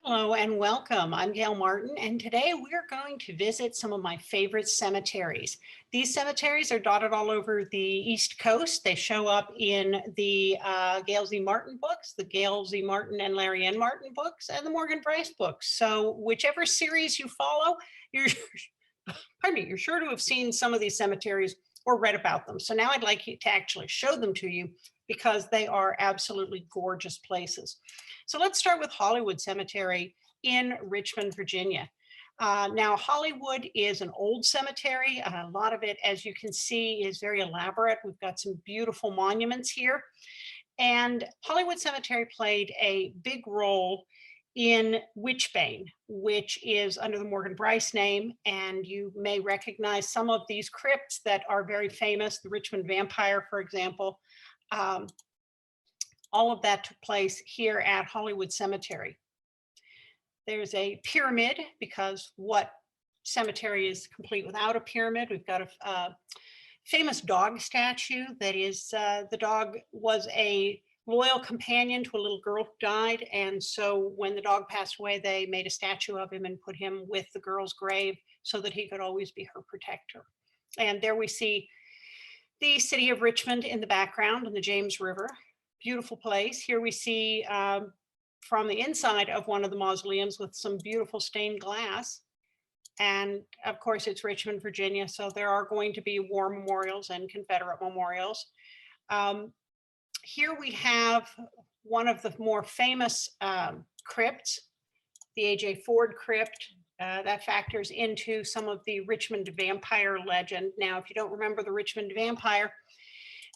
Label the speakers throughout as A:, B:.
A: Hello and welcome. I'm Gail Martin, and today we're going to visit some of my favorite cemeteries. These cemeteries are dotted all over the East Coast. They show up in the Gail Z. Martin books, the Gail Z. Martin and Larry N. Martin books, and the Morgan Bryce books. So whichever series you follow, you're, pardon me, you're sure to have seen some of these cemeteries or read about them. So now I'd like you to actually show them to you because they are absolutely gorgeous places. So let's start with Hollywood Cemetery in Richmond, Virginia. Now, Hollywood is an old cemetery. A lot of it, as you can see, is very elaborate. We've got some beautiful monuments here. And Hollywood Cemetery played a big role in Witchbane, which is under the Morgan Bryce name. And you may recognize some of these crypts that are very famous, the Richmond Vampire, for example. Um, all of that took place here at Hollywood Cemetery. There's a pyramid because what cemetery is complete without a pyramid? We've got a famous dog statue that is, the dog was a loyal companion to a little girl who died. And so when the dog passed away, they made a statue of him and put him with the girl's grave so that he could always be her protector. And there we see the city of Richmond in the background and the James River. Beautiful place. Here we see from the inside of one of the mausoleums with some beautiful stained glass. And of course, it's Richmond, Virginia, so there are going to be war memorials and Confederate memorials. Here we have one of the more famous crypts, the A.J. Ford Crypt. That factors into some of the Richmond vampire legend. Now, if you don't remember the Richmond vampire,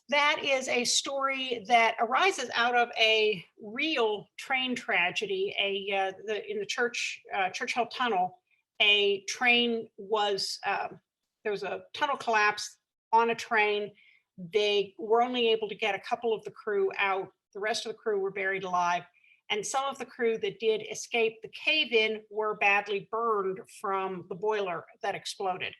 A: that is a story that arises out of a real train tragedy. In the Churchill Tunnel, a train was, there was a tunnel collapse on a train. They were only able to get a couple of the crew out. The rest of the crew were buried alive. And some of the crew that did escape the cave-in were badly burned from the boiler that exploded.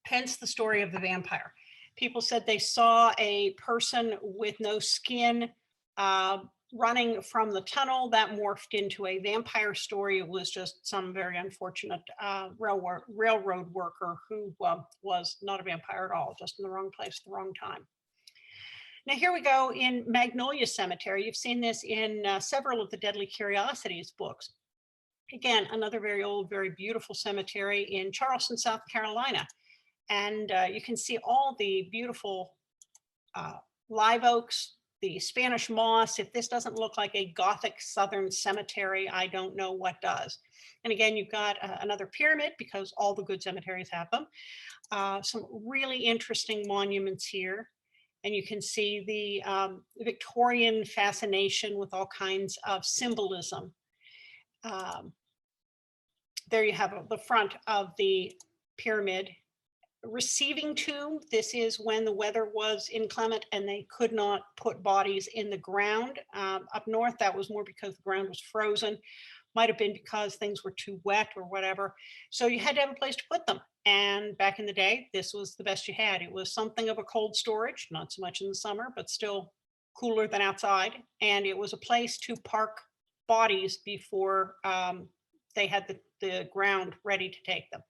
A: Hence the story of the vampire. People said they saw a person with no skin running from the tunnel. That morphed into a vampire story. It was just some very unfortunate railroad worker who was not a vampire at all, just in the wrong place at the wrong time. Now here we go in Magnolia Cemetery. You've seen this in several of the Deadly Curiosities books. Again, another very old, very beautiful cemetery in Charleston, South Carolina. And you can see all the beautiful live oaks, the Spanish moss. If this doesn't look like a Gothic Southern cemetery, I don't know what does. And again, you've got another pyramid because all the good cemeteries have them. Some really interesting monuments here. And you can see the Victorian fascination with all kinds of symbolism. There you have the front of the pyramid. Receiving tomb, this is when the weather was inclement and they could not put bodies in the ground. Up north, that was more because the ground was frozen. Might have been because things were too wet or whatever. So you had to have a place to put them. And back in the day, this was the best you had. It was something of a cold storage, not so much in the summer, but still cooler than outside. And it was a place to park bodies before they had the ground ready to take them.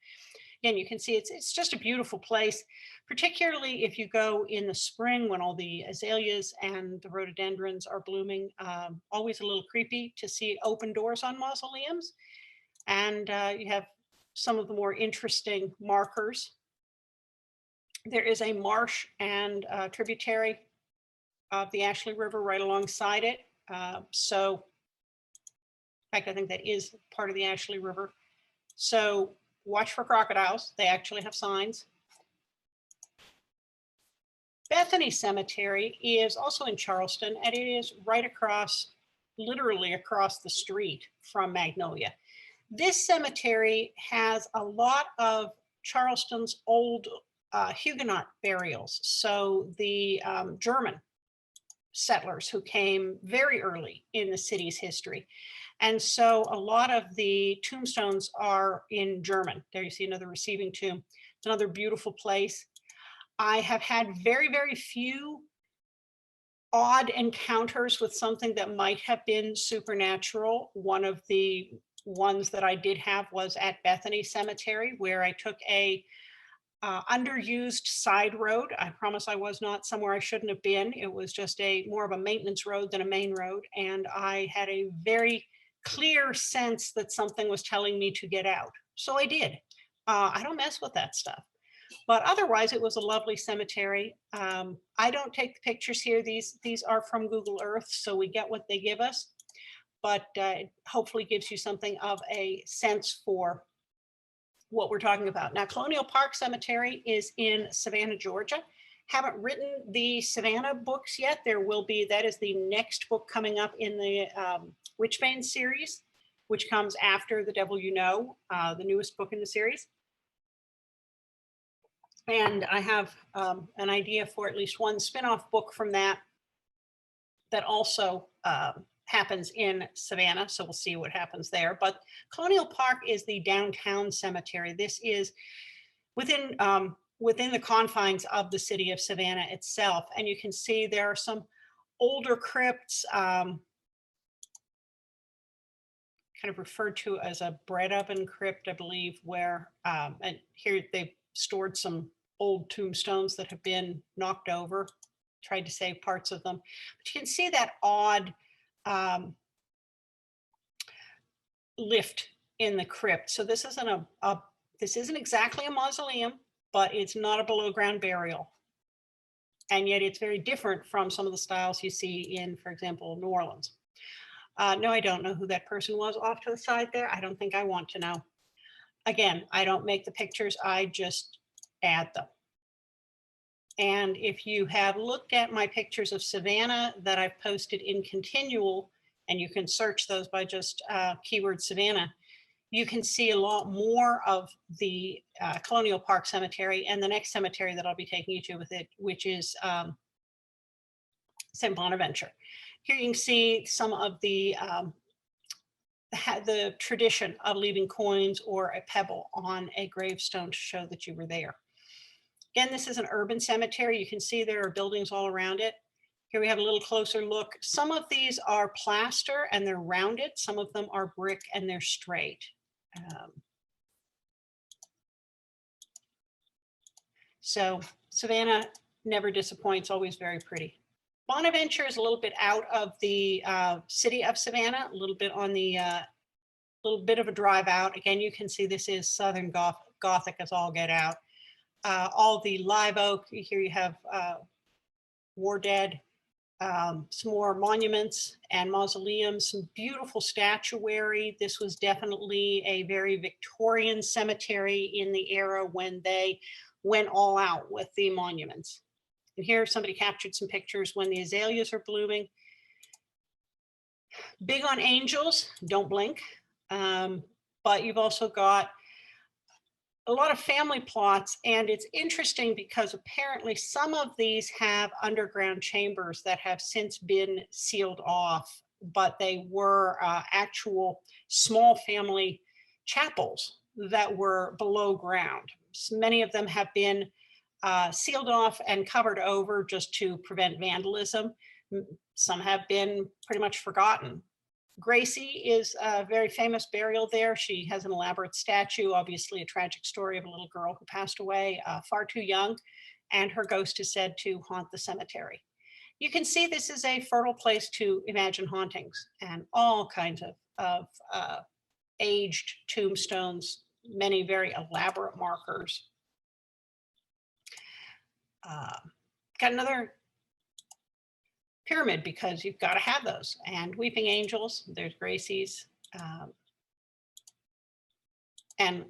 A: Again, you can see it's just a beautiful place, particularly if you go in the spring when all the azaleas and the rhododendrons are blooming. Always a little creepy to see open doors on mausoleums. And you have some of the more interesting markers. There is a marsh and tributary of the Ashley River right alongside it. So, in fact, I think that is part of the Ashley River. So watch for crocodiles. They actually have signs. Bethany Cemetery is also in Charleston, and it is right across, literally across the street from Magnolia. This cemetery has a lot of Charleston's old Huguenot burials. So the German settlers who came very early in the city's history. And so a lot of the tombstones are in German. There you see another receiving tomb. It's another beautiful place. I have had very, very few odd encounters with something that might have been supernatural. One of the ones that I did have was at Bethany Cemetery, where I took a underused side road. I promise I was not somewhere I shouldn't have been. It was just a more of a maintenance road than a main road. And I had a very clear sense that something was telling me to get out. So I did. I don't mess with that stuff. But otherwise, it was a lovely cemetery. I don't take the pictures here. These are from Google Earth, so we get what they give us. But it hopefully gives you something of a sense for what we're talking about. Now, Colonial Park Cemetery is in Savannah, Georgia. Haven't written the Savannah books yet. There will be, that is the next book coming up in the Richmond series, which comes after The Devil You Know, the newest book in the series. And I have an idea for at least one spin-off book from that also happens in Savannah. So we'll see what happens there. But Colonial Park is the downtown cemetery. This is within the confines of the city of Savannah itself. And you can see there are some older crypts, kind of referred to as a bread oven crypt, I believe, where, and here they've stored some old tombstones that have been knocked over, tried to save parts of them. But you can see that odd lift in the crypt. So this isn't this isn't exactly a mausoleum, but it's not a below ground burial. And yet it's very different from some of the styles you see in, for example, New Orleans. No, I don't know who that person was off to the side there. I don't think I want to know. Again, I don't make the pictures, I just add them. And if you have looked at my pictures of Savannah that I've posted in continual, and you can search those by just keyword Savannah, you can see a lot more of the Colonial Park Cemetery and the next cemetery that I'll be taking you to with it, which is St. Bonaventure. Here you can see some of the tradition of leaving coins or a pebble on a gravestone to show that you were there. Again, this is an urban cemetery. You can see there are buildings all around it. Here we have a little closer look. Some of these are plaster and they're rounded. Some of them are brick and they're straight. So Savannah never disappoints, always very pretty. Bonaventure is a little bit out of the city of Savannah, a little bit on the little bit of a drive out. Again, you can see this is Southern Gothic as all get out. All the live oak, here you have war dead, some more monuments and mausoleums, some beautiful statuary. This was definitely a very Victorian cemetery in the era when they went all out with the monuments. And here somebody captured some pictures when the azaleas are blooming. Big on angels, don't blink. But you've also got a lot of family plots, and it's interesting because apparently some of these have underground chambers that have since been sealed off, but they were actual small family chapels that were below ground. So many of them have been sealed off and covered over just to prevent vandalism. Some have been pretty much forgotten. Gracie is a very famous burial there. She has an elaborate statue, obviously a tragic story of a little girl who passed away far too young, and her ghost is said to haunt the cemetery. You can see this is a fertile place to imagine hauntings and all kinds of aged tombstones, many very elaborate markers. Got another pyramid because you've got to have those, and weeping angels, there's Gracie's, and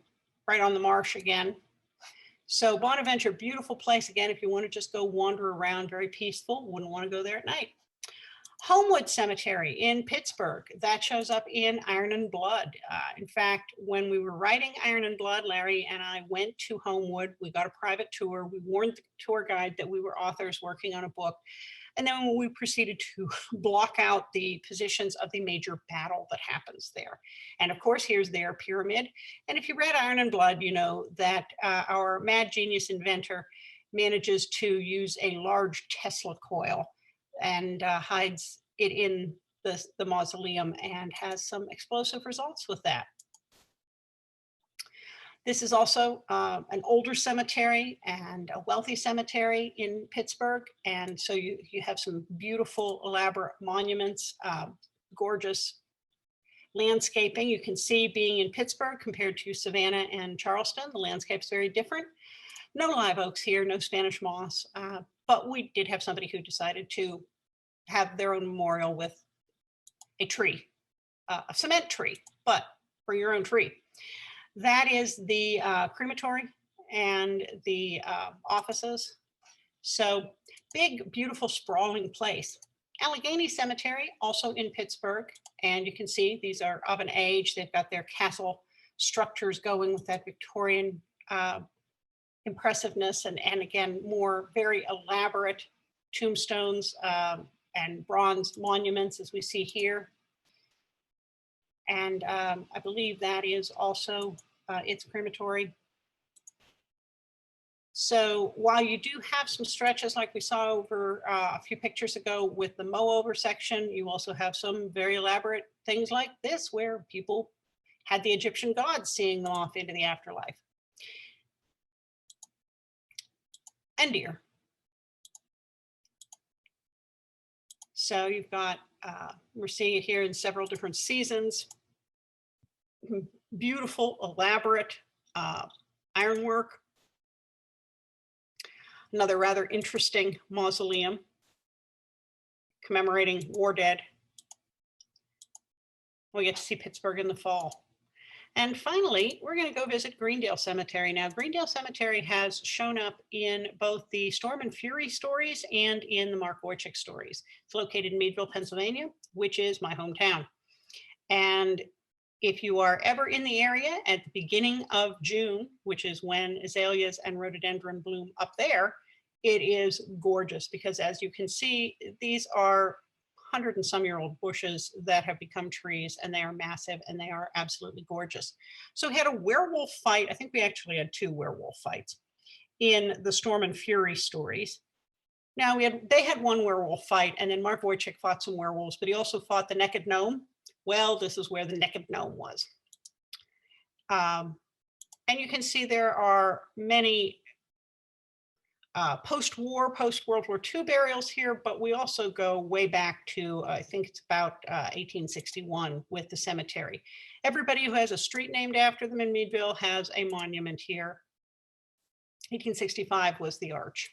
A: right on the marsh again. So Bonaventure, beautiful place again if you want to just go wander around, very peaceful, wouldn't want to go there at night. Homewood Cemetery in Pittsburgh, that shows up in Iron and Blood. In fact, when we were writing Iron and Blood, Larry and I went to Homewood. We got a private tour. We warned the tour guide that we were authors working on a book. And then we proceeded to block out the positions of the major battle that happens there. And of course, here's their pyramid. And if you read Iron and Blood, you know that our mad genius inventor manages to use a large Tesla coil and hides it in the mausoleum and has some explosive results with that. This is also an older cemetery and a wealthy cemetery in Pittsburgh. And so you have some beautiful, elaborate monuments, gorgeous landscaping. You can see being in Pittsburgh compared to Savannah and Charleston, the landscape's very different. No live oaks here, no Spanish moss, but we did have somebody who decided to have their own memorial with a tree, a cement tree, but bring your own tree. That is the crematory and the offices. So big, beautiful, sprawling place. Allegheny Cemetery, also in Pittsburgh. And you can see these are of an age. They've got their castle structures going with that Victorian impressiveness. And again, more very elaborate tombstones and bronze monuments as we see here. And I believe that is also its crematory. So while you do have some stretches like we saw over a few pictures ago with the mow-over section, you also have some very elaborate things like this where people had the Egyptian gods seeing them off into the afterlife. And deer. So you've got, we're seeing it here in several different seasons. Beautiful, elaborate ironwork. Another rather interesting mausoleum commemorating war dead. We get to see Pittsburgh in the fall. And finally, we're going to go visit Greendale Cemetery. Now, Greendale Cemetery has shown up in both the Storm and Fury stories and in the Mark Wojcik stories. It's located in Meadville, Pennsylvania, which is my hometown. And if you are ever in the area at the beginning of June, which is when azaleas and rhododendron bloom up there, it is gorgeous because as you can see, these are 100-and-some-year-old bushes that have become trees, and they are massive and they are absolutely gorgeous. So we had a werewolf fight. I think we actually had 2 werewolf fights in the Storm and Fury stories. Now they had 1 werewolf fight, and then Mark Wojcik fought some werewolves, but he also fought the naked gnome. Well, this is where the naked gnome was. And you can see there are many post-war, post-World War II burials here, but we also go way back to, I think it's about 1861 with the cemetery. Everybody who has a street named after them in Meadville has a monument here. 1865 was the arch.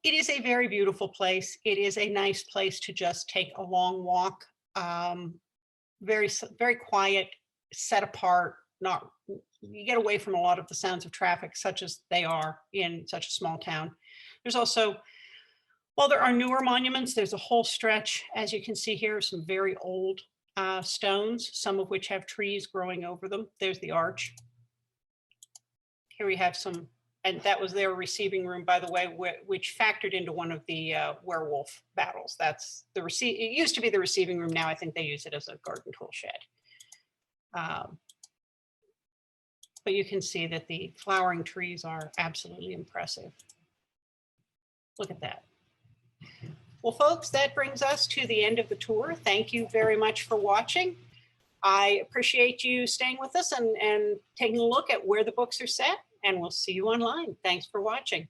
A: It is a very beautiful place. It is a nice place to just take a long walk. Very, very quiet, set apart, you get away from a lot of the sounds of traffic, such as they are in such a small town. There's also, while there are newer monuments, there's a whole stretch, as you can see here, some very old stones, some of which have trees growing over them. There's the arch. Here we have some, and that was their receiving room, by the way, which factored into one of the werewolf battles. That's the it used to be the receiving room. Now I think they use it as a garden tool shed. But you can see that the flowering trees are absolutely impressive. Look at that. Well, folks, that brings us to the end of the tour. Thank you very much for watching. I appreciate you staying with us and taking a look at where the books are set, and we'll see you online. Thanks for watching.